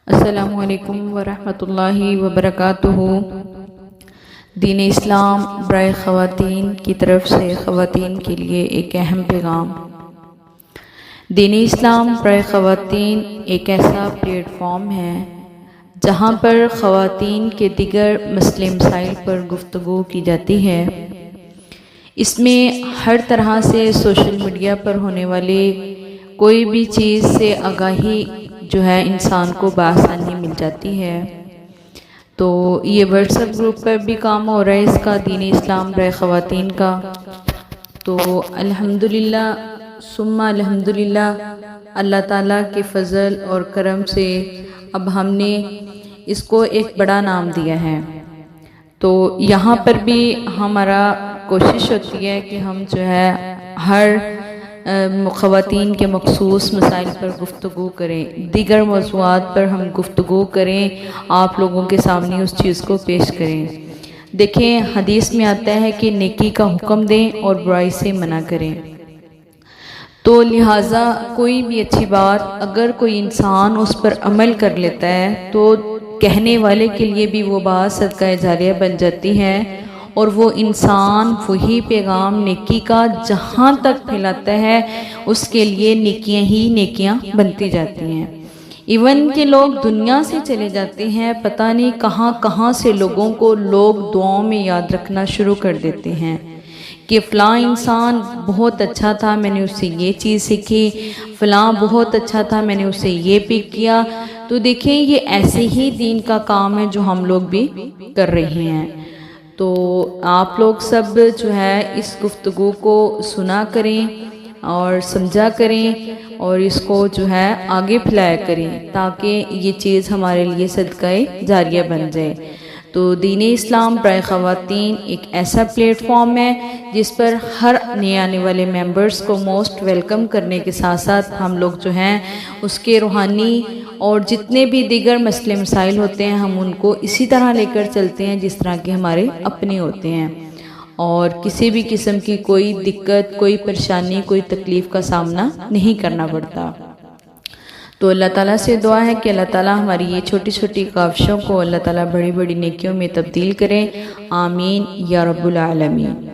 السلام علیکم ورحمۃ اللہ وبرکاتہ۔ دین اسلام برائے خواتین کی طرف سے خواتین کے لیے ایک اہم پیغام۔ دین اسلام برائے خواتین ایک ایسا پلیٹ فارم ہے جہاں پر خواتین کے دیگر مسئلے مسائل پر گفتگو کی جاتی ہے۔ اس میں ہر طرح سے سوشل میڈیا پر ہونے والے کوئی بھی چیز سے آگاہی جو ہے انسان کو بآسانی مل جاتی ہے۔ تو یہ واٹس ایپ گروپ پر بھی کام ہو رہا ہے اس کا، دین اسلام برائے خواتین کا۔ تو الحمدللہ ثم الحمدللہ اللہ تعالیٰ کے فضل اور کرم سے اب ہم نے اس کو ایک بڑا نام دیا ہے۔ تو یہاں پر بھی ہمارا کوشش ہوتی ہے کہ ہم جو ہے ہر خواتین کے مخصوص مسائل پر گفتگو کریں، دیگر موضوعات پر ہم گفتگو کریں، آپ لوگوں کے سامنے اس چیز کو پیش کریں۔ دیکھیں حدیث میں آتا ہے کہ نیکی کا حکم دیں اور برائی سے منع کریں۔ تو لہٰذا کوئی بھی اچھی بات اگر کوئی انسان اس پر عمل کر لیتا ہے تو کہنے والے کے لیے بھی وہ بات صدقہ جاریہ بن جاتی ہے، اور وہ انسان وہی پیغام نیکی کا جہاں تک پھیلاتا ہے اس کے لیے نیکیاں ہی نیکیاں بنتی جاتی ہیں۔ ایون کہ لوگ دنیا سے چلے جاتے ہیں، پتہ نہیں کہاں کہاں سے لوگوں کو لوگ دعاؤں میں یاد رکھنا شروع کر دیتے ہیں کہ فلاں انسان بہت اچھا تھا، میں نے اس سے یہ چیز سیکھی، فلاں بہت اچھا تھا، میں نے اس سے یہ پک کیا۔ تو دیکھیں یہ ایسے ہی دین کا کام ہے جو ہم لوگ بھی کر رہے ہیں۔ تو آپ لوگ سب جو ہے اس گفتگو کو سنا کریں اور سمجھا کریں اور اس کو جو ہے آگے پھیلایا کریں تاکہ یہ چیز ہمارے لیے صدقہ جاریہ بن جائے۔ تو دین اسلام برائے خواتین ایک ایسا پلیٹ فارم ہے جس پر ہر نئے آنے والے ممبرز کو موسٹ ویلکم کرنے کے ساتھ ساتھ ہم لوگ جو ہیں اس کے روحانی اور جتنے بھی دیگر مسئلے مسائل ہوتے ہیں ہم ان کو اسی طرح لے کر چلتے ہیں جس طرح کے ہمارے اپنے ہوتے ہیں، اور کسی بھی قسم کی کوئی دقت، کوئی پریشانی، کوئی تکلیف کا سامنا نہیں کرنا پڑتا۔ تو اللہ تعالیٰ سے دعا ہے کہ اللہ تعالیٰ ہماری یہ چھوٹی چھوٹی کاوشوں کو اللہ تعالیٰ بڑی بڑی نیکیوں میں تبدیل کریں، آمین یا رب العالمین۔